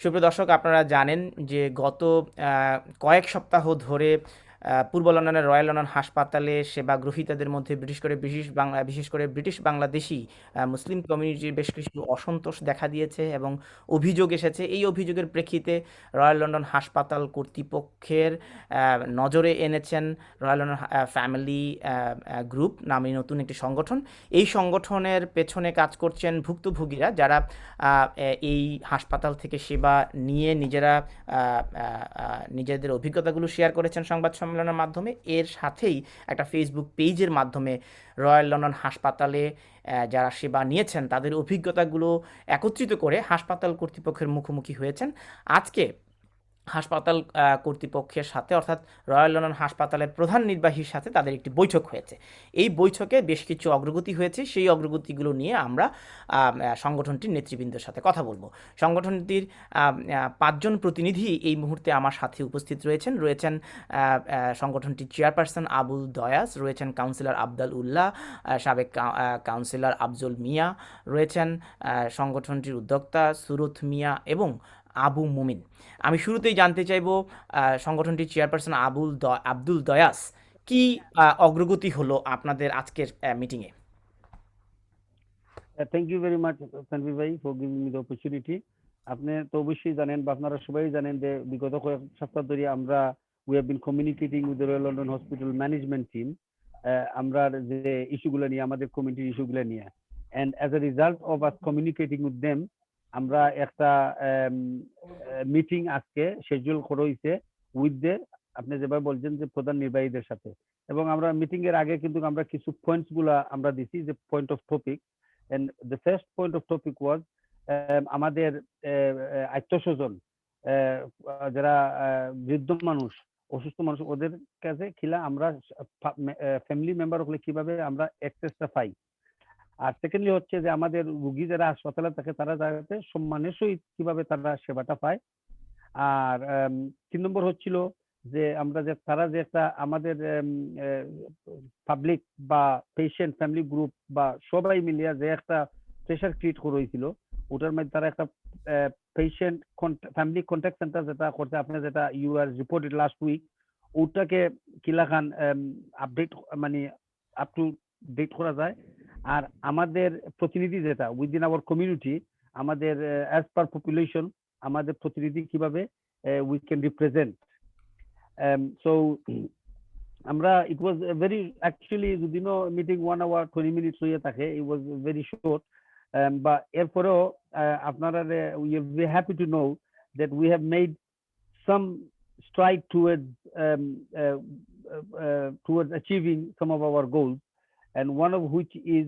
সুপ্রিয় দর্শক, আপনারা জানেন যে গত কয়েক সপ্তাহ ধরে পূর্ব লন্ডনের রয়্যাল লন্ডন হাসপাতালে সেবা গ্রহীতাদের মধ্যে বিশেষ করে ব্রিটিশ বাংলাদেশি মুসলিম কমিউনিটির বেশ কিছু অসন্তোষ দেখা দিয়েছে এবং অভিযোগ এসেছে। এই অভিযোগের প্রেক্ষিতে রয়্যাল লন্ডন হাসপাতাল কর্তৃপক্ষের নজরে এনেছেন রয়্যাল লন্ডন ফ্যামিলি গ্রুপ নামে নতুন একটি সংগঠন। এই সংগঠনের পেছনে কাজ করছেন ভুক্তভোগীরা, যারা এই হাসপাতাল থেকে সেবা নিয়ে নিজেদের অভিজ্ঞতাগুলো শেয়ার করেছেন সংবাদ সম্মেলনের মাধ্যমে। এর সাথেই একটা ফেসবুক পেজের মাধ্যমে রয়্যাল লন্ডন হাসপাতালে যারা সেবা নিয়েছেন তাদের অভিজ্ঞতাগুলো একত্রিত করে হাসপাতাল কর্তৃপক্ষের মুখোমুখি হয়েছেন। আজকে হাসপাতাল কর্তৃপক্ষের সাথে, অর্থাৎ রয়্যাল লন্ডন হাসপাতালের প্রধান নির্বাহীর সাথে তাদের একটি বৈঠক হয়েছে। এই বৈঠকে বেশ কিছু অগ্রগতি হয়েছে। সেই অগ্রগতিগুলো নিয়ে আমরা সংগঠনটির নেতৃবৃন্দের সাথে কথা বলবো। সংগঠনটির 5 জন প্রতিনিধি এই মুহূর্তে আমার সাথে উপস্থিত রয়েছেন সংগঠনটির চেয়ারপারসন আবুল দয়াস, রয়েছেন কাউন্সিলর আবদাল উল্লাহ, সাবেক কাউন্সিলর আফজল মিয়া, রয়েছেন সংগঠনটির উদ্যোক্তা সুরত মিয়া এবং আবু মুমিন। আমি শুরুতেই জানতে চাইব সংগঠনটির চেয়ারপারসন আব্দুল দয়াস, কি অগ্রগতি হলো আপনাদের আজকের মিটিংয়ে? Thank you very much Tanvir ভাই for giving me the opportunity. আপনি তো অবশ্যই জানেন বা আপনারা সবাই জানেন যে বিগত কয়েক সপ্তাহ ধরে আমরা we have been communicating with the Royal London hospital management team আমরা যে ইস্যুগুলো নিয়ে, আমাদের কমিউনিটির ইস্যুগুলো নিয়ে, and as a result of us communicating with them আমরা একটা মিটিং আজকে শিডিউল করা হয়েছে উইথ দ্য, আপনি যেভাবে বলছেন যে প্রধান নির্বাহীদের সাথে। এবং আমরা মিটিং এর আগে কিন্তু আমরা কিছু পয়েন্টস গুলা আমরা দিছি যে point of topic. and the first point of topic was আমাদের আত্মীয়স্বজন যারা বৃদ্ধ মানুষ, অসুস্থ মানুষ, ওদের কাছে কিলা আমরা ফ্যামিলি মেম্বার হলে কিভাবে আমরা অ্যাক্সেসটা পাই। আর সেকেন্ডলি হচ্ছে যে আমাদের রোগী যারা হাসপাতালে থাকে তারা যাতে সম্মানের সহিত কিভাবে তারা সেবাটা পায়। আর 3 নম্বর হচ্ছিল যে আমরা যে তারা যে একটা আমাদের পাবলিক বা পেশেন্ট ফ্যামিলি গ্রুপ বা সবাই মিলিয়ে যে একটা প্রেশার ক্রিয়েট করে হয়েছিল, ওটার মধ্যে তারা একটা পেশেন্ট ফ্যামিলি কন্ট্যাক্ট সেন্টার যেটা করছে, আপনি যেটা you are reported last week, ওটাকে কিলাখান আপডেট মানে আপ টু ডেট করা যায়। আর আমাদের প্রতিনিধি যেটা উইদিন আওয়ার কমিউনিটি, আমাদের অ্যাজ পার পপুলেশন আমাদের প্রতিনিধি কিভাবে উই ক্যান রিপ্রেজেন্ট। সো আমরা ইট ওয়াজ ভেরি অ্যাকচুয়ালি যদিও মিটিং 1 hour 20 minutes হয়ে থাকে, ইট ওয়াজ ভেরি শর্ট, বা এরপরেও আপনারা we will be happy to know that we have made some stride towards achieving some of our goals, and one of which is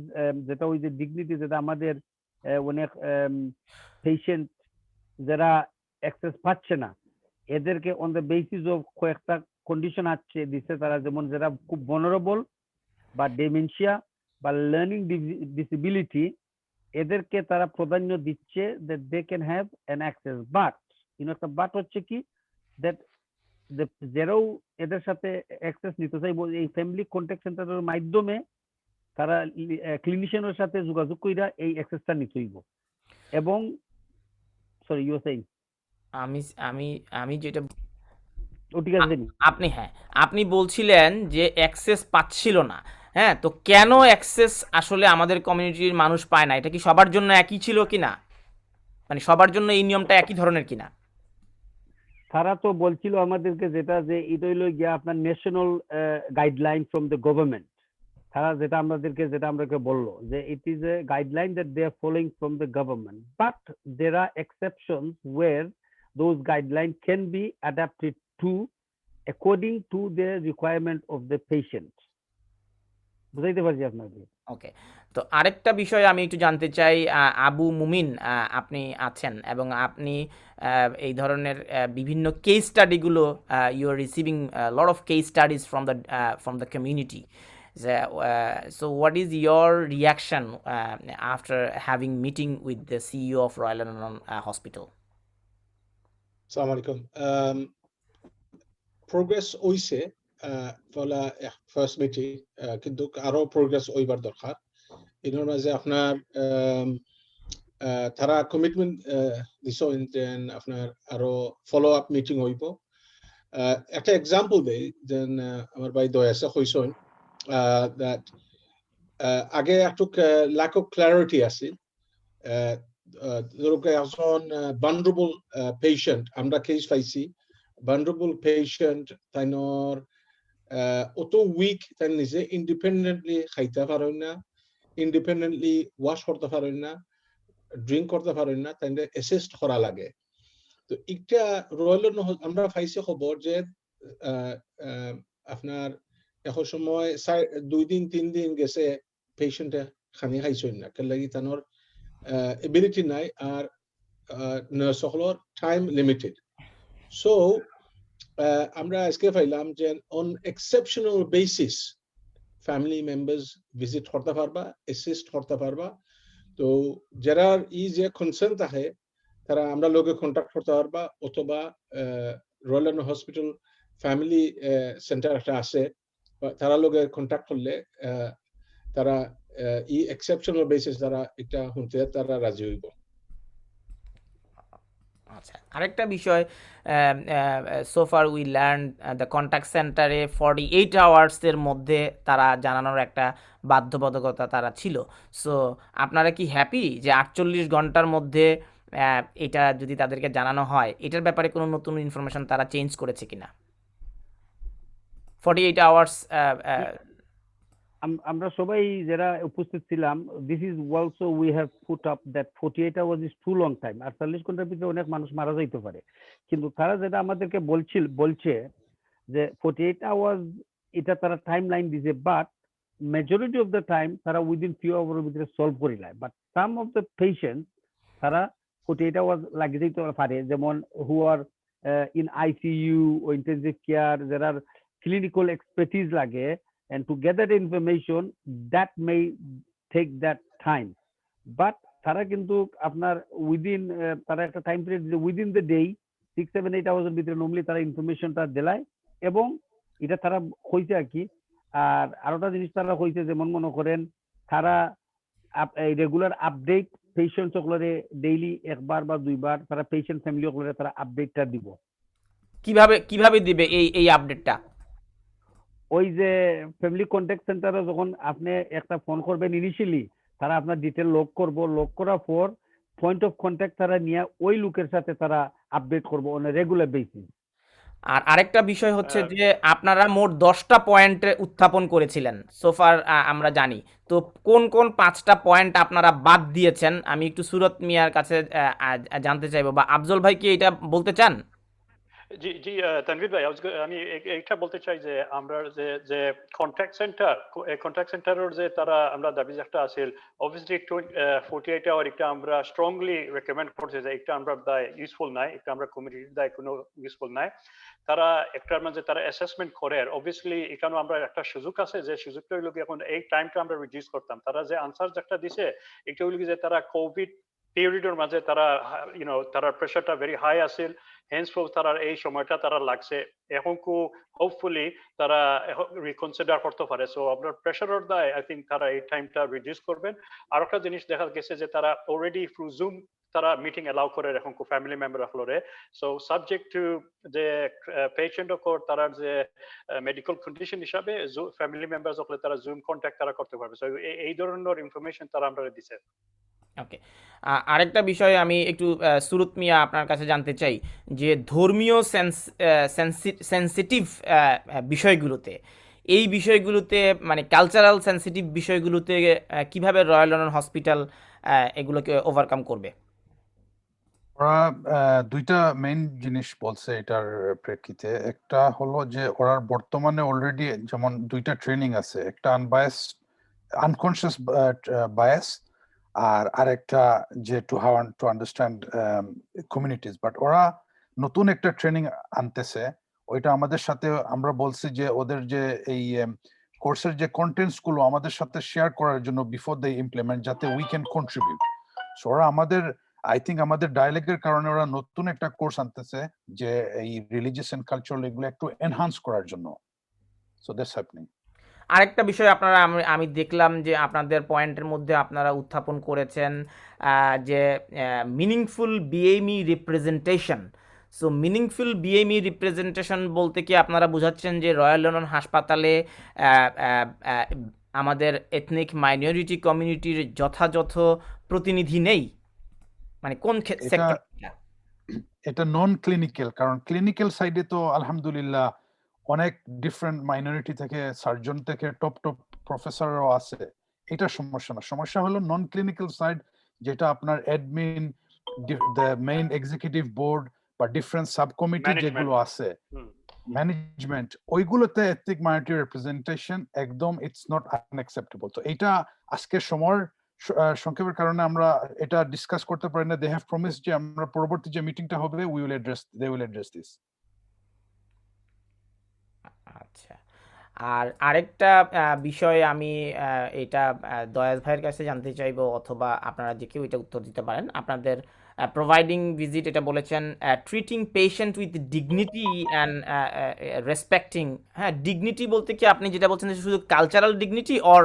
যেটা ওই যে dignity, যেটা আমাদের অনেক পেশেন্ট যারা অ্যাক্সেস পাচ্ছে না এদেরকে অন দ্য বেসিস অফ কয়েকটা কন্ডিশন আছে দিচ্ছে তারা, যেমন যারা খুব vulnerable বা ডেমেনশিয়া বা লার্নিং ডিসেবিলিটি, এদেরকে তারা প্রাধান্য দিচ্ছে that they can have an access, but একটা বাট হচ্ছে কি that যারাও এদের সাথে অ্যাক্সেস নিতে চাইবো এই ফ্যামিলি কন্ট্যাক্ট সেন্টারের মাধ্যমে তারা ক্লিনিশিয়ানের সাথে যোগাযোগ কইরা এই অ্যাক্সেসটা নিতে হইব। এবং সরি ইউ আর সেইং আমি আমি আমি যেটা ঠিক আছে আপনি বলছিলেন যে অ্যাক্সেস পাচ্ছিল না। হ্যাঁ, তো কেন অ্যাক্সেস আসলে আমাদের কমিউনিটির মানুষ পায় না? এটা কি সবার জন্য একই ছিল কিনা, মানে সবার জন্য এই নিয়মটা একই ধরনের কিনা? তারা তো বলছিল আমাদেরকে যেটা যে এটা হইলো গিয়া আপনার national guideline from the government. তারা যেটা আমাদেরকে বললো যে it is a guideline that they are following from the government, but there are exceptions where those guideline can be adapted to according to the requirement of the patient. বুঝাইতে পারছি আপনাকে? ওকে, তো আরেকটা বিষয় আমি একটু জানতে চাই। আবু মুমিন, আপনি আছেন এবং আপনি এই ধরনের বিভিন্ন কেস স্টাডিগুলো, you are receiving lot of case studies from the community. So what is your reaction after having meeting with the CEO of Royal London Hospital? Assalamu alaikum. Progress হইছে ফলা ফার্স্ট মিটিং, কিন্তু আরো progress হইবার দরকার। এর মাঝে আপনার তারা কমিটমেন্ট দিছেন যেন আপনার আরো ফলো আপ মিটিং হইব একটা এক্সাম্পল দেই যেন আমার ভাই দয়াসে কইছেন দ্যাট আগে একটু ল্যাক অফ ক্ল্যারিটি আছে ধরুক একজন ভালনারেবল পেশেন্ট আমরা কেস পাইছি ভালনারেবল পেশেন্ট তাইনর অত উইক তাই নিজে ইন্ডিপেন্ডেন্টলি খাইতে পারেন না ইন্ডিপেন্ডেন্টলি ওয়াশ করতে পারেন না ড্রিঙ্ক করতে পারেন না তাই অ্যাসিস্ট করা লাগে তো একটা রয়্যাল আমরা পাইছি খবর যে আপনার এখন সময় 2 দিন 3 দিন গেছে পেশেন্টে খানি খাইছেন না কেন লাগি তানোর এবিলিটি নাই আর নার্স হলোর টাইম লিমিটেড সো আমরা আজকে পাইলাম যে on exceptional basis family members visit করতে পারবা অ্যাসিস্ট করতে পারবা তো যারা যে কনসার্ন থাকে তারা আমরা লোকে কন্ট্যাক্ট করতে পারবা অথবা royal London hospital family centre একটা আছে তারা লোকে কন্ট্যাক্ট করলে তারা এক্সেপশনাল বেসিস তারা এটা শুনতে তারা রাজি হইব আচ্ছা আরেকটা বিষয় so far we learn the contact সেন্টারে 48 আওয়ার্সের মধ্যে তারা জানানোর একটা বাধ্যবাধকতা তারা ছিল সো আপনারা কি হ্যাপি যে 48 ঘন্টার মধ্যে এটা যদি তাদেরকে জানানো হয় এটার ব্যাপারে কোনো নতুন ইনফরমেশন তারা চেঞ্জ করেছে কিনা 48 আওয়ার্স আমরা সবাই যারা উপস্থিত ছিলাম this is also we have put up that 48 hours is too long time 48 ঘন্টার ভিতরে অনেক মানুষ মারা যাইতে পারে কিন্তু তারা যেটা আমাদেরকে বলছে যে 48 আওয়ার্স এটা তারা টাইম লাইন দিছে but majority of the time তারা উইদিন ফিউ আওয়ারের ভিতরে সলভ করে নেয় but some of the patient তারা 48 আওয়ার্স লাগিয়ে দিতে পারে যেমন হু আর ইন আইসিইউ ও ইন্টেনসিভ কেয়ার যারা ক্লিনিক্যাল এক্সপার্টিস লাগে and to get that information that may take that time but তারা কিন্তু আপনার উইদিন তারা একটা time period within the day 6-7-8 আওয়ার্সের ভিতরে নর্মালি তারা ইনফরমেশনটা দেয় এবং এটা তারা হইছে আর কি আর আরেকটা জিনিস তারা হইছে যেমন মনে করেন তারা রেগুলার আপডেট পেশেন্ট সকলরে ডেইলি একবার বা দুইবার তারা পেশেন্ট ফ্যামিলি সকলরে তারা আপডেটটা দিব কিভাবে দিবে এই আপডেটটা ওই যে ফ্যামিলি কন্ট্যাক্ট সেন্টারে যখন আপনি একটা ফোন করবেন ইনিশিয়ালি তারা আপনার ডিটেল লক করার পর পয়েন্ট অফ কন্ট্যাক্ট তারা নিয়ে ওই লোকের সাথে তারা আপডেট করবো অন রেগুলার বেসিস আর আরেকটা বিষয় হচ্ছে যে আপনারা মোট 10টা পয়েন্ট উত্থাপন করেছিলেন সোফার আমরা জানি তো কোন কোন 5টা পয়েন্ট আপনারা বাদ দিয়েছেন আমি একটু সুরত মিয়ার কাছে জানতে চাইবো বা আফজল ভাই কি এটা বলতে চান জি জি তানভীর ভাই আমি এইটা বলতে চাই যে আমরা যে কন্ট্যাক্ট সেন্টারের যে তারা আমরা দাবি একটা আছে অবভিয়াসলি 48 আওয়ার একটা আমরা স্ট্রংলি রেকমেন্ড করছি যে একটা আমরা দায় ইউজফুল নাই একটা আমরা কমিউনিটির দায় কোনো ইউজফুল নাই তারা একটার মাঝে তারা অ্যাসেসমেন্ট করে এবভিয়াসলি এখানে আমরা একটা সুযোগ আছে যে সুযোগটা হইল কি এখন এই টাইমটা আমরা রিডিউস করতাম তারা যে আনসার একটা দিছে এটা হইল কি যে তারা কোভিড পিরিয়ডের মাঝে তারা তারা প্রেশারটা ভেরি হাই আছিল henceforth তারা এই সময়টা তারা লাগছে এখন হোপফুলি তারা রিকনসিডার করতে পারে সো আপনার প্রেশারের দায় আই থিঙ্ক তারা এই টাইমটা রিডিউস করবেন আর একটা জিনিস দেখা গেছে যে তারা অলরেডি থ্রু জুম তারা মিটিং অ্যালাউ করে এখন ফ্যামিলি মেম্বার হলরে সো সাবজেক্ট টু যে পেশেন্ট অকর তারা যে মেডিকেল কন্ডিশন হিসাবে ফ্যামিলি মেম্বার হলে তারা জুম কন্ট্যাক্ট তারা করতে পারবে সো এই ধরনের ইনফরমেশন তারা আমরা দিছে ওকে আরেকটা বিষয় আমি একটু সুরত মিয়া আপনার কাছে জানতে চাই যে ধর্মীয় সেন্সিটিভ বিষয়গুলোতে এই বিষয়গুলোতে মানে কালচারাল সেন্সিটিভ বিষয়গুলোতে কিভাবে রয়্যাল লন্ডন হসপিটাল এগুলোকে ওভারকাম করবে ওরা দুইটা মেইন জিনিস বলছে এটার প্রেক্ষিতে একটা হলো যে ওরা বর্তমানে অলরেডি যেমন দুইটা ট্রেনিং আছে একটা আনকনসিয়াস বায়াস আর আরেকটা যে টু আন্ডারস্ট্যান্ড কমিউনিটিজ বাট ওরা নতুন একটা ট্রেনিং আনতেছে ওইটা আমাদের সাথে আমরা বলছি যে ওদের যে এই কোর্সের যে কন্টেন্টস গুলো আমাদের সাথে শেয়ার করার জন্য বিফোর দে ইমপ্লিমেন্ট যাতে উই ক্যান কন্ট্রিবিউট সো ওরা আমাদের আই থিঙ্ক আমাদের ডায়ালগের কারণে ওরা নতুন একটা কোর্স আনতেছে যে এই রিলিজিয়াস এন্ড কালচারাল এগুলো একটু এনহান্স করার জন্য সো দ্যাটস হ্যাপনিং আরেকটা বিষয় আপনারা আমি দেখলাম যে আপনাদের পয়েন্টের মধ্যে আপনারা উত্থাপন করেছেন যে meaningful BME representation. So meaningful BME representation বলতে কি আপনারা বোঝাচ্ছেন যে রয়্যাল লন্ডন হাসপাতালে আহ, আহ, আহ, আমাদের এথনিক মাইনরিটি কমিউনিটির যথাযথ প্রতিনিধি নেই, মানে কোন এটা সেক্টর? এটা নন ক্লিনিক্যাল, কারণ ক্লিনিক্যাল সাইডে তো আলহামদুলিল্লাহ অনেক ডিফারেন্ট মাইনরিটি থেকে, সার্জন থেকে টপ টপ প্রফেসরও আছে। এটা সমস্যা না, সমস্যা হলো নন ক্লিনিক্যাল সাইড, যেটা আপনার admin, the main executive board বা ডিফারেন্ট সাব কমিটি যেগুলো আছে, ম্যানেজমেন্ট, ওইগুলোতে এথনিক মাইনরিটি রিপ্রেজেন্টেশন একদম ইটস নট আনএক্সেপ্টেবল। তো এটা আজকের সময়ের সংক্ষেপের কারণে আমরা এটা ডিসকাস করতে পারি না। দে হ্যাভ প্রমিস যে আমরা পরবর্তী যে মিটিংটা হবে দে উইল অ্যাড্রেস দিস। আচ্ছা, আর আরেকটা বিষয় আমি এটা দয়াল ভাইয়ের কাছে জানতে চাইবো, অথবা আপনারা যে কেউ এটা উত্তর দিতে পারেন। আপনাদের প্রোভাইডিং ভিজিট এটা বলেছেন treating patient with dignity and respecting. হ্যাঁ, ডিগনিটি বলতে কি আপনি যেটা বলছেন যে শুধু কালচারাল ডিগনিটি, অর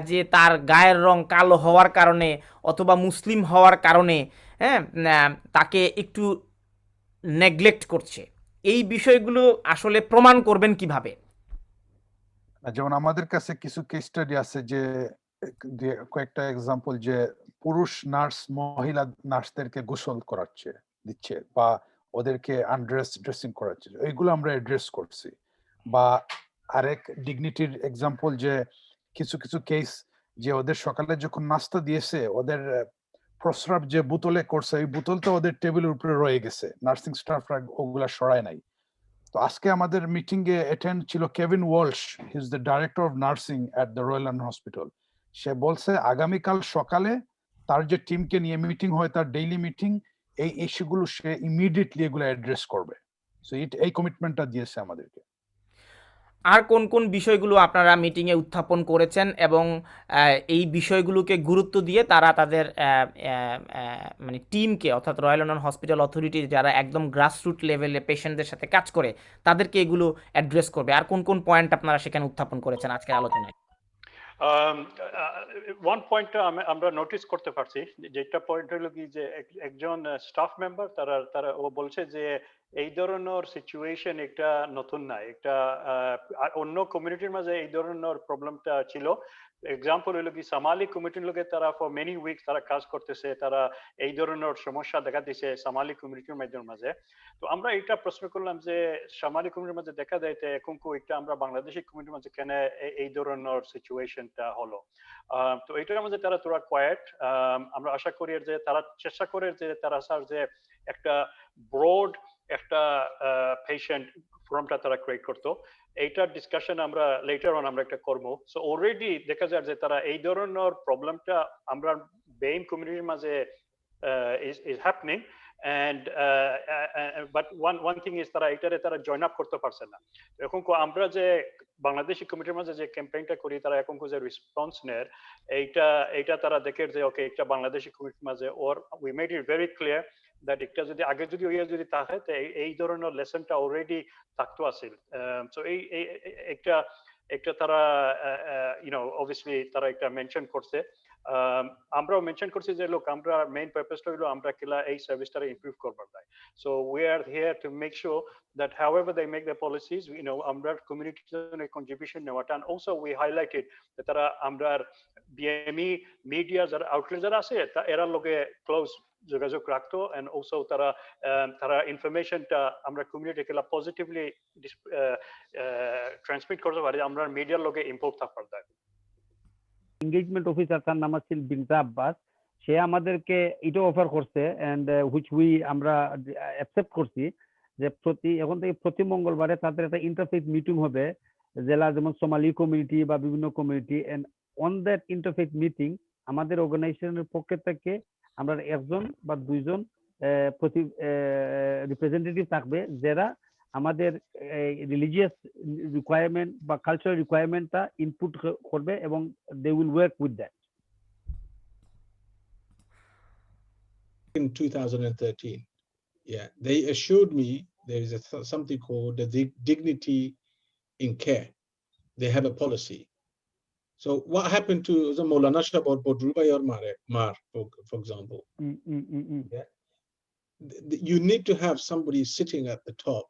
যে তার গায়ের রং কালো হওয়ার কারণে অথবা মুসলিম হওয়ার কারণে হ্যাঁ তাকে একটু নেগলেক্ট করছে, এই বিষয়গুলো আসলে প্রমাণ করবেন কিভাবে? যেমন আমাদের কাছে কিছু কেস স্টাডি আছে যে কয়েকটা এক্সাম্পল, যে পুরুষ নার্স মহিলা নার্সদেরকে গোসল করাচ্ছে দিচ্ছে বা ওদেরকে আনড্রেস ড্রেসিং করাচ্ছে, এইগুলো আমরা অ্যাড্রেস করছি। বা আরেক ডিগনিটির এক্সাম্পল যে কিছু কিছু কেস যে ওদের সকালে যখন নাস্তা দিয়েছে, ওদের প্রস্রাব যে বোতলে করছে, ওই বোতলটা ওদের টেবিলের উপরে রয়ে গেছে, নার্সিং স্টাফরা ওগুলা সরায় নাই। তো আজকে আমাদের মিটিং এ অ্যাটেন্ড ছিল Kevin Walsh, he is the director of nursing at the Royal London hospital. সে বলছে আগামীকাল সকালে তার যে টিমকে নিয়ে মিটিং হয়, তার ডেইলি মিটিং, এই ইস্যুগুলো সে ইমিডিয়েটলি এগুলো অ্যাড্রেস করবে। সো এই কমিটমেন্টটা দিয়েছে আমাদেরকে। আর কোন কোন বিষয়গুলো আপনারা মিটিংয়ে উত্থাপন করেছেন এবং এই বিষয়গুলোকে গুরুত্ব দিয়ে তারা তাদের মানে টিমকে, অর্থাৎ রয়্যাল লন্ডন হসপিটাল অথরিটি যারা একদম গ্রাসরুট লেভেলে পেশেন্টদের সাথে কাজ করে তাদেরকে এগুলো অ্যাড্রেস করবে? আর কোন কোন পয়েন্ট আপনারা সেখানে উত্থাপন করেছেন আজকের আলোচনায়? ওয়ান পয়েন্ট আমরা নোটিস করতে পারছি, যেটা পয়েন্ট হলো কি যে একজন স্টাফ মেম্বার তারা তারা ও বলছে যে এই ধরনের সিচুয়েশন একটা নতুন না, একটা অন্য কমিউনিটির মাঝে এই ধরনের প্রবলেমটা ছিল। এক্সাম্পল হলো কি সামালি কমিউনিটির লোকে তারা ফর মেনি উইকস তারা কাজ করতেছে, তারা এই ধরনের সমস্যা দেখা দিছে সামালি কমিউনিটির মাঝে। তো আমরা এটা প্রশ্ন করলাম যে সামালি কমিউনিটির মাঝে দেখা যায় এখন একটা আমরা বাংলাদেশি কমিউনিটির মাঝে কেন এই ধরনের সিচুয়েশনটা হলো। তো এইটার মধ্যে তারা তোরা কোয়েট, আমরা আশা করি যে তারা চেষ্টা করে যে তারা স্যার যে একটা ব্রড একটা পেশেন্ট ফর্মটা তারা ক্রিয়েট করতো। এইটার ডিসকাশন আমরা লেটার অন আমরা একটা করবো। সো অলরেডি দেখা যায় যে তারা এই ধরনের প্রবলেমটা আমরা বেইম কমিউনিটির মাঝে is happening, and but one thing is তারা এটারে তারা জয়েন আপ করতে পারছে না। এখন আমরা যে বাংলাদেশি কমিটির মাঝে যে ক্যাম্পেইনটা করি, তারা এখন যে রেসপন্স নেয়, এইটা তারা দেখে যে ওকে একটা বাংলাদেশি কমিটির মাঝে ওর we made it very clear that একটা যদি আগে যদি ওইয়া যদি থাকে তো এই ধরনের লেসনটা অলরেডি থাকতো আছিল। সো এই একটা একটা তারা অবভিয়াসলি তারা একটা মেনশন করছে। আমরাও মেনশন করছি যে লোক আমরা মেইন পারপাসটা হলো আমরা কিলা এই সার্ভিসটা ইমপ্রুভ করবার চাই। So we are here to make sure that however they make their policies, আমরা কমিউনিটির জন্য কন্ট্রিবিউশন নেওয়াটা, and also we highlighted that তারা আমরা বিএমই মিডিয়া যারা আউটলেট যারা আছে এরা লগে ক্লোজ যোগাযোগ রাখতো, and also তারা ইনফরমেশনটা আমরা কমিউনিটি কিলা পজিটিভলি ট্রান্সমিট করতে পারি, আমরা মিডিয়ার লগে ইম্পোর্ট থাকতে পারি। এনগেজমেন্ট অফিসার, তার নাম ছিল বিনতা আব্বাস, সে আমাদেরকে এটা অফার করছে এন্ড হুইচ উই আমরা অ্যাকসেপ্ট করছি যে এখন থেকে প্রতি মঙ্গলবারে তাদের একটা ইন্টারফেস মিটিং হবে, জেলা যেমন সোমালি কমিউনিটি বা বিভিন্ন community, and on that interface meeting আমাদের অর্গানাইজেশনের পক্ষ থেকে আমরা একজন বা দুইজন প্রতি রিপ্রেজেন্টেটিভ থাকবে যারা আমাদের রিলিজিয়াস রিকোয়ারমেন্ট বা কালচারাল রিকোয়ারমেন্টটা ইনপুট করবে এবং they will work with that. In 2013, yeah, they assured me there is something called the dignity in care. They have a policy. So what happened to the Maulana Shah or Bodrubai or Mar, for example? Yeah. You need to have somebody sitting at the top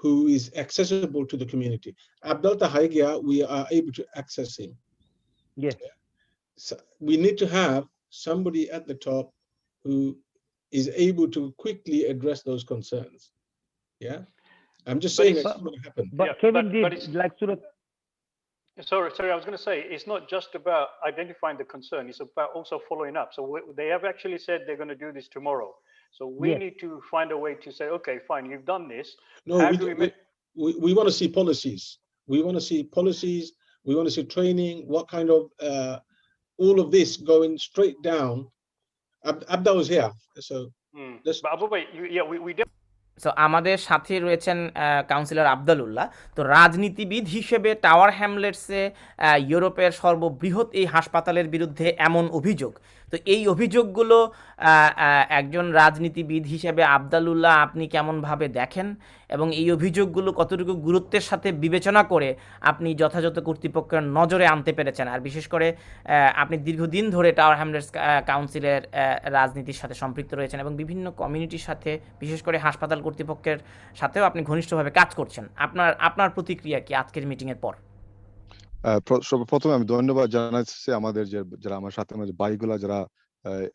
who is accessible to the community. Abdul Tahaigia, we are able to access him. Yes. So we need to have somebody at the top who is able to quickly address those concerns. Yeah, I'm just But saying it's- it's going to happen. But Yeah, Kevin but did, it's- like Surat. Sorry, I was going to say, it's not just about identifying the concern, it's about also following up. So they have actually said they're going to do this tomorrow. So we Yes. need to find a way to say, okay, fine, you've done this. No, How we, do do- we make- we want to see policies. We want to see policies. We want to see training. What kind of all of this going straight down. Abda was here, so let's. But Abu Bhai, we so আমাদের সাথে রয়েছেন councillor Abdalullah. তো রাজনীতিবিদ হিসেবে tower হ্যামলেটসে ইউরোপের সর্ববৃহৎ এই হাসপাতালের বিরুদ্ধে এমন অভিযোগ, তো এই অভিযোগগুলো একজন রাজনীতিবিদ হিসেবে আবদালুল্লাহ আপনি কেমনভাবে দেখেন এবং এই অভিযোগগুলো কতটুকু গুরুত্বের সাথে বিবেচনা করে আপনি যথাযথ কর্তৃপক্ষের নজরে আনতে পেরেছেন, আর বিশেষ করে আপনি দীর্ঘদিন ধরে টাওয়ার হ্যামলেটস কাউন্সিলের রাজনীতির সাথে সম্পৃক্ত রয়েছেন এবং বিভিন্ন কমিউনিটির সাথে বিশেষ করে হাসপাতাল কর্তৃপক্ষের সাথেও আপনি ঘনিষ্ঠভাবে কাজ করছেন। আপনার প্রতিক্রিয়া কি আজকের মিটিংয়ের পর? প্রথমে আমি ধন্যবাদ জানাচ্ছি আমাদের যারা আমার সাথে আমাদের ভাইগুলা যারা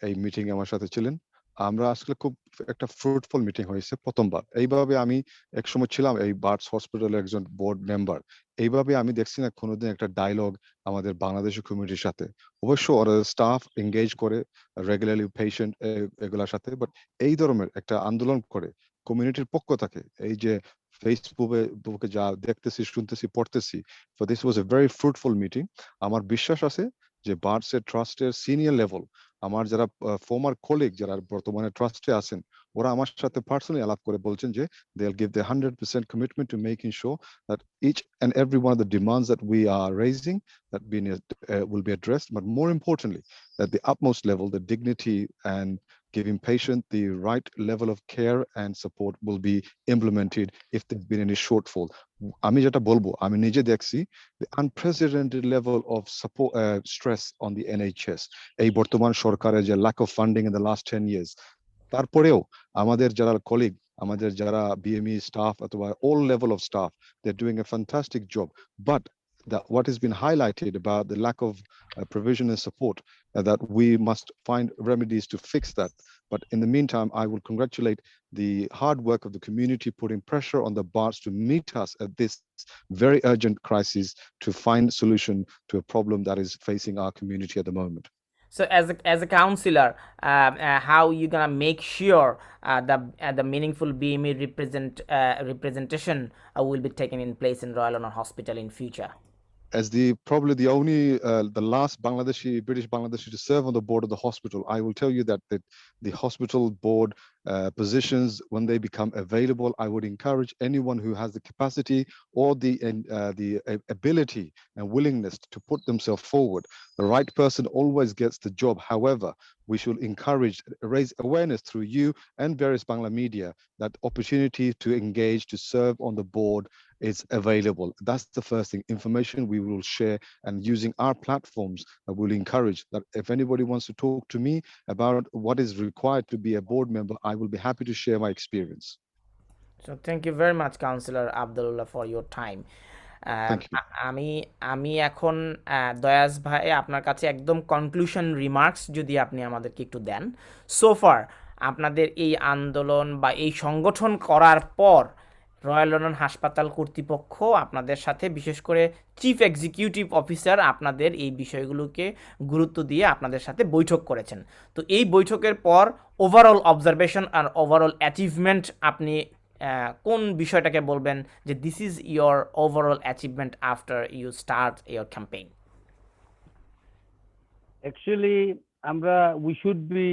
এই মিটিং এ আমার সাথে ছিলেন। আমরা আসলে খুব একটা ফ্রুটফুল মিটিং হয়েছে প্রথমবার। এইভাবে আমি একসময় ছিলাম এই বার্ডস হসপিটালের একজন বোর্ড মেম্বার। এইভাবে আমি দেখছি না কোনোদিন একটা ডায়লগ আমাদের বাংলাদেশি কমিউনিটির সাথে। অবশ্য ওরা স্টাফ এঙ্গেজ করে রেগুলারলি পেশেন্ট এগুলোর সাথে, বাট এই ধরনের একটা আন্দোলন করে কমিউনিটির পক্ষ থেকে এই যে ফেসবুকে যা দেখতেছি, শুনতেছি, পড়তেছি, so this was a very fruitful meeting. আমার বিশ্বাস আছে যে বার্ডসের ট্রাস্টের সিনিয়র লেভেল আমার যারা ফর্মার কলিগ যারা বর্তমানে ট্রাস্টে আছেন, ওরা আমার সাথে পার্সোনালি আলাপ করে বলছেন যে they'll give their 100% commitment to making sure that each and every one of the demands that we are raising that will be addressed, but more importantly at the utmost level the dignity and giving patient the right level of care and support will be implemented if there's been any shortfall. আমি যেটা বলবো, আমি নিজে দেখছি the unprecedented level of support stress on the NHS, এই বর্তমান সরকারের যে lack of funding in the last 10 years, তারপরেও আমাদের যারা কলিগ, আমাদের যারা BME staff অথবা all level of staff, they're doing a fantastic job, but what has been highlighted about the lack of provision and support, that we must find remedies to fix that. But in the meantime, I will congratulate the hard work of the community putting pressure on the BARS to meet us at this very urgent crisis to find solution to a problem that is facing our community at the moment. So as a counselor, how you gonna make sure the meaningful BME representation will be taken in place in Royal Honor Hospital in future? As probably the only the last British Bangladeshi to serve on the board of the hospital, I will tell you that the hospital board positions, when they become available, I would encourage anyone who has the capacity or the ability and willingness to put themselves forward. The right person always gets the job. However, we should raise awareness through you and various Bangla media that opportunity to engage, to serve on the board is available. That's the first thing. Information we will share, and using our platforms, I will encourage that if anybody wants to talk to me about what is required to be a board member, I will be happy to share my experience. So thank you very much, Councillor Abdullah, for your time. Thank you. আমি এখন দয়াজ ভাই আপনার কাছে একদম conclusion remarks যদি আপনি আমাদেরকে একটু দেন। সোফার আপনাদের এই আন্দোলন বা এই সংগঠন করার পর রয়্যাল লন্ডন হাসপাতাল কর্তৃপক্ষ আপনাদের সাথে, বিশেষ করে চিফ এক্সিকিউটিভ অফিসার আপনাদের এই বিষয়গুলোকে গুরুত্ব দিয়ে আপনাদের সাথে বৈঠক করেছেন। তো এই বৈঠকের পর ওভারঅল অবজারভেশন আর ওভারঅল অ্যাচিভমেন্ট আপনি কোন বিষয়টাকে বলবেন যে this is your overall achievement after you start your campaign? Actually, we should be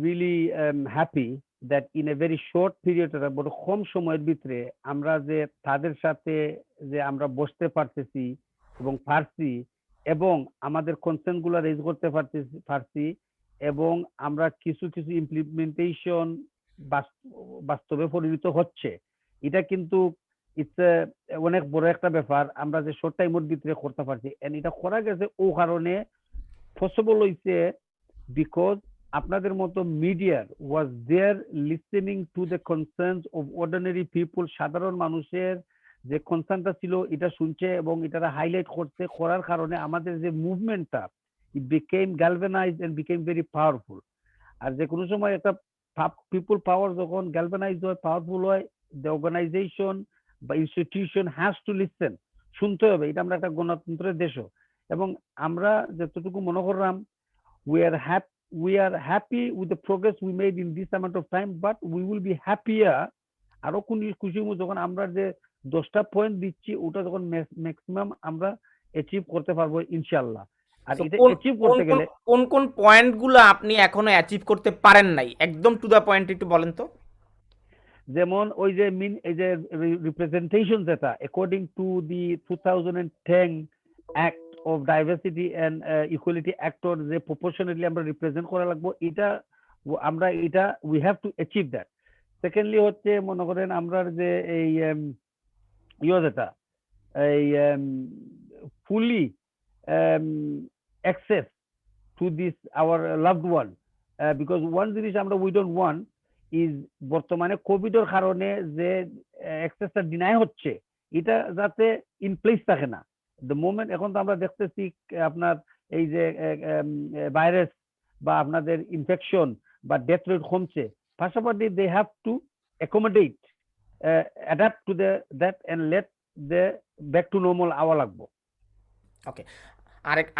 really happy that in a very short period বড় কম সময়ের ভিতরে আমরা যে তাদের সাথে যে আমরা বসতে পারতেছি এবং পারছি এবং আমাদের কনসার্ন গুলো রেজ করতে পারছি এবং আমরা কিছু ইমপ্লিমেন্টেশন বাস্তবে পরিণত হচ্ছে, এটা কিন্তু ইটস অনেক বড় একটা ব্যাপার আমরা যে শর্ট টাইমের ভিতরে করতে পারছি এন্ড এটা করা গেছে ও কারণে পসিবল হইছে বিকজ আপনাদের মতো মিডিয়ার was there listening to the concerns of ordinary people, সাধারণ মানুষের যে কনসার্নটা ছিল এটা শুনছে এবং এটা হাইলাইট করতে করার কারণে আমাদের যে মুভমেন্টটা it became galvanised and became very powerful. আর যে কোনো সময় একটা পিপল পাওয়ার যখন গ্যালভানাইজ হয়, পাওয়ারফুল হয়, দ্য অর্গানাইজেশন বা ইনস্টিটিউশন হ্যাজ টু লিসেন, শুনতে হবে। এটা আমরা একটা গণতন্ত্রের দেশও, এবং আমরা যতটুকু মনে করলাম we are happy with the progress we made in this amount of time, but we will be happier আরো খুশি হবো যখন আমরা যে 10টা পয়েন্ট দিচ্ছি ওটা যখন ম্যাক্সিমাম আমরা অ্যাচিভ করতে পারবো ইনশাআল্লাহ। আর So, এটা কোন অ্যাচিভ কোন করতে কোন গেলে কোন কোন পয়েন্টগুলো আপনি এখনো অ্যাচিভ করতে পারেন নাই, একদম টু দা পয়েন্ট একটু বলেন তো। যেমন ওই যে এই যে রিপ্রেজেন্টেশন যেটা according to the 2010 act of diversity and equality অ্যাক্টর যে প্রপোর্শনালি আমরা রিপ্রেজেন্ট করা লাগবো, এটা আমরা এটা we have to achieve that. Secondly হচ্ছে মনে করেন আমরা যে এই যেটা এই fully access to this our loved one, because one জিনিস আমরা উই ডোন্ট ওয়ান্ট ইজ বর্তমানে কোভিডের কারণে যে অ্যাক্সেসটা ডিনাই হচ্ছে এটা যাতে ইন প্লেস থাকে না। দ্য মোমেন্ট এখন তো আমরা দেখতেছি আপনার এই যে ভাইরাস বা আপনাদের ইনফেকশন বা ডেথ রেট কমছে, পাশাপাশি they have to accommodate adapt to that and let the back to normal আওয়া লাগবো। ওকে,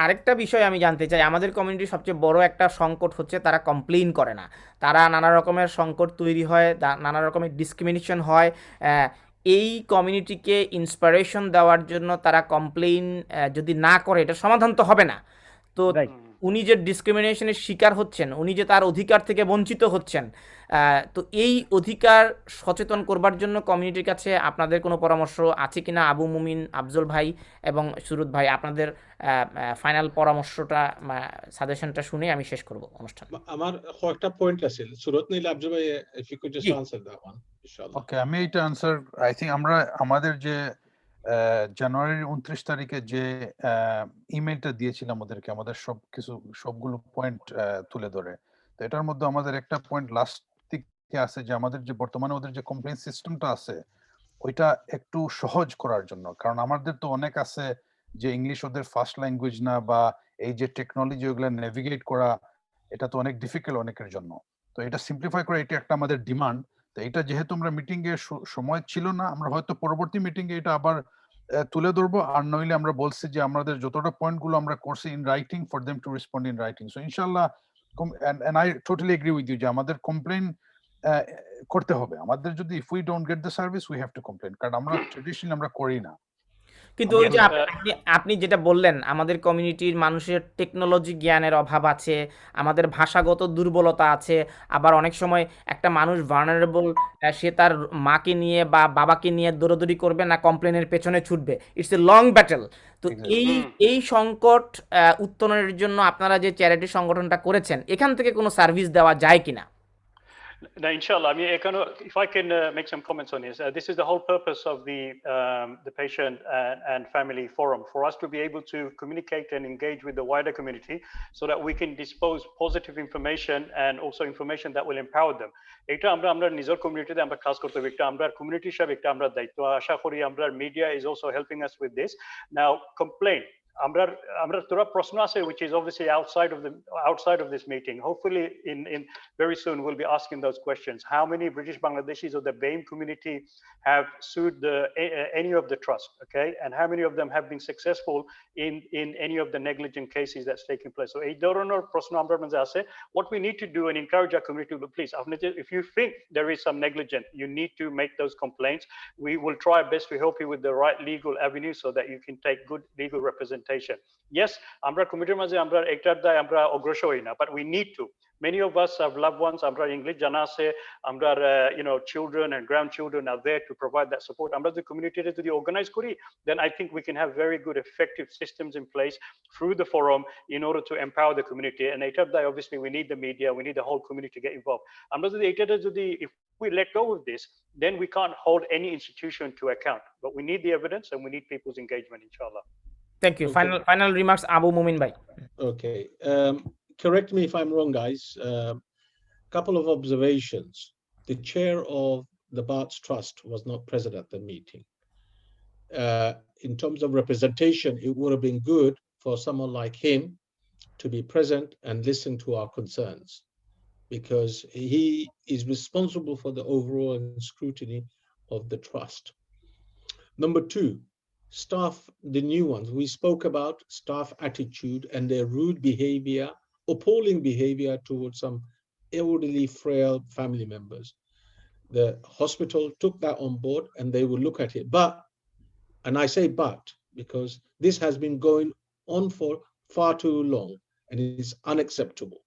আরেকটা বিষয় আমি জানতে চাই, আমাদের কমিউনিটির সবচেয়ে বড় একটা সংকট হচ্ছে তারা কমপ্লেইন করে না। তারা নানা রকমের সংকট তৈরি হয়, নানা রকমের ডিসক্রিমিনেশন হয়। এই কমিউনিটিকে ইন্সপিরেশন দেওয়ার জন্য তারা কমপ্লেইন যদি না করে এটা সমাধান তো হবে না। তো রাইট, উনি যে ডিসক্রিমিনেশনের শিকার হচ্ছেন, উনি যে তার অধিকার থেকে বঞ্চিত হচ্ছেন, তো এই অধিকার সচেতন করবার জন্য কমিউনিটির কাছে আপনাদের কোনো পরামর্শ আছে কিনা? আবু মুমিন, আফজল ভাই এবং সুরুত ভাই, আপনাদের ফাইনাল পরামর্শটা, সাজেশনটা শুনে আমি শেষ করব অনুষ্ঠান। আমার কয়েকটা পয়েন্ট আছে, সুরত নিলে আফজল ভাই if you could just G. answer that one inshallah. ওকে, আমি এটা আনসার আই থিঙ্ক আমরা আমাদের যে জানুয়ারির 29 তারিখে যে ইমেলটা দিয়েছিলাম ওদেরকে, আমাদের সবগুলো পয়েন্ট তুলে ধরে, তো এটার মধ্যে আমাদের একটা পয়েন্ট লাস্ট দিকে আছে যে আমাদের যে বর্তমানে ওদের যে কমপ্লেইন সিস্টেমটা আছে ওইটা একটু সহজ করার জন্য। কারণ আমাদের তো অনেক আছে যে ইংলিশ ওদের ফার্স্ট ল্যাঙ্গুয়েজ না, বা এই যে টেকনোলজি ওগুলো নেভিগেট করা এটা তো অনেক ডিফিকাল্ট অনেকের জন্য। তো এটা সিম্পলিফাই করা এটা একটা আমাদের ডিমান্ড। তো এটা যেহেতু আমরা মিটিং এ সময় ছিল না, আমরা হয়তো পরবর্তী মিটিং এ এটা আবার তুলে ধরবো। আর নইলে আমরা বলছি যে আমাদের যতটা পয়েন্ট গুলো আমরা করছি in writing for them to respond in writing. So ইনশাআল্লাহ, and I totally agree with you যে আমাদের কমপ্লেইন করতে হবে। আমাদের যদি if we don't get the service we have to complain, কারণ আমরা ট্রেডিশনালি আমরা করি না। কিন্তু ওই যে আপনি যেটা বললেন, আমাদের কমিউনিটির মানুষের টেকনোলজি জ্ঞানের অভাব আছে, আমাদের ভাষাগত দুর্বলতা আছে, আবার অনেক সময় একটা মানুষ ভালনারেবল, সে তার মাকে নিয়ে বা বাবাকে নিয়ে দৌড়াদৌড়ি করবে না কমপ্লেনের পেছনে ছুটবে, ইটস এ লং ব্যাটেল। তো এই সংকট উত্তরণের জন্য আপনারা যে চ্যারিটি সংগঠনটা করেছেন, এখান থেকে কোনো সার্ভিস দেওয়া যায় কিনা? Now, inshallah, I mean, if I can make some comments on this, this is the whole purpose of the patient and family forum, for us to be able to communicate and engage with the wider community so that we can dispose positive information and also information that will empower them. এটা আমরা নিজের কমিউনিটিতে আমরা কাজ করতে হবে, এটা আমরা কমিউনিটি হিসাবে একটা আমরা দায়িত্ব। আশা করি আমরা media is also helping us with this. Now, complain. আমরা তোরা প্রশ্ন আছে which is obviously outside of this meeting. Hopefully in very soon we'll be asking those questions. How many British Bangladeshis of the BAME community have sued any of the trust, okay? And how many of them have been successful in any of the negligent cases that's taking place? So এই ধরনের প্রশ্ন আমরা মধ্যে আছে। What we need to do and encourage our community to please, if you think there is some negligence, you need to make those complaints. We will try our best to help you with the right legal avenue so that you can take good legal representation. Yes, আমরা কমিটির মাঝে আমরা একটার দায় আমরা অগ্রসর হই না, but we need to. Many of us have loved ones, আমরা ইংলিশ জানা আছে, আমরা children and grandchildren are there to provide that support. আমরা যদি কমিউনিটিতে যদি অর্গানাইজ করি, then I think we can have very good effective systems in place through the forum in order to empower the community. And এটার দায় obviously we need the media, we need the whole community to get involved. আমরা যদি এটাতে যদি we let go of this, then we can't hold any institution to account. But we need the evidence and we need people's engagement, inshallah. Thank you. Okay. Final remarks, Abu Mumin bhai. Okay. Correct me if I'm wrong, guys. Couple of observations. The chair of the Barts Trust was not present at the meeting. In terms of representation, it would have been good for someone like him to be present and listen to our concerns, because he is responsible for the overall scrutiny of the trust. Number two, staff, the new ones. We spoke about staff attitude and their rude behavior, appalling behavior towards some elderly, frail family members. The hospital took that on board and they will look at it. But, and I say but, because this has been going on for far too long and it is unacceptable.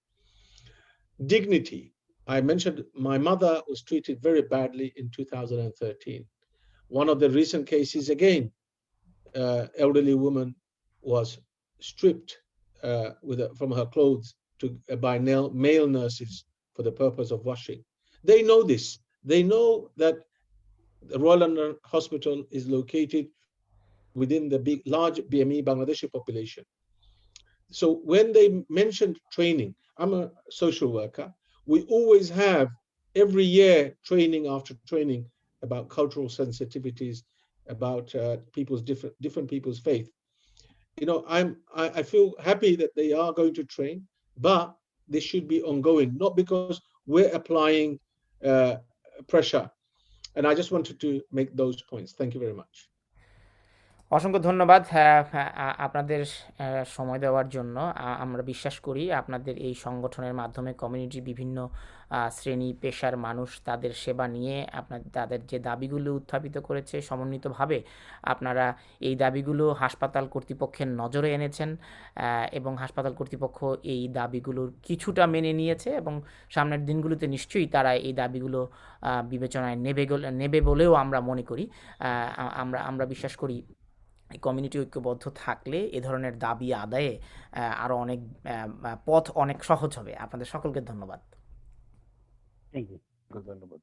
Dignity. I mentioned my mother was treated very badly in 2013. One of the recent cases, again, elderly woman was stripped from her clothes by male nurses for the purpose of washing. They know this. They know that the Royal London Hospital is located within the large BME Bangladeshi population. So when they mentioned training, I'm a social worker, we always have every year training after training about cultural sensitivities, about people's different people's faith. You know, I feel happy that they are going to train, but this should be ongoing, not because we're applying pressure. And I just wanted to make those points. Thank you very much. অসংখ্য ধন্যবাদ আপনাদের সময় দেওয়ার জন্য। আমরা বিশ্বাস করি আপনাদের এই সংগঠনের মাধ্যমে কমিউনিটির বিভিন্ন শ্রেণী পেশার মানুষ তাদের সেবা নিয়ে তাদের যে দাবিগুলো উত্থাপিত করেছে সমন্বিতভাবে আপনারা এই দাবিগুলো হাসপাতাল কর্তৃপক্ষের নজরে এনেছেন এবং হাসপাতাল কর্তৃপক্ষ এই দাবিগুলোর কিছুটা মেনে নিয়েছে এবং সামনের দিনগুলোতে নিশ্চয়ই তারা এই দাবিগুলো বিবেচনায় নেবে বলেও আমরা মনে করি। আমরা বিশ্বাস করি কমিউনিটি ঐক্যবদ্ধ থাকলে এ ধরনের দাবি আদায়ে আরও অনেক পথ অনেক সহজ হবে। আপনাদের সকলকে ধন্যবাদ। Thank you. ধন্যবাদ।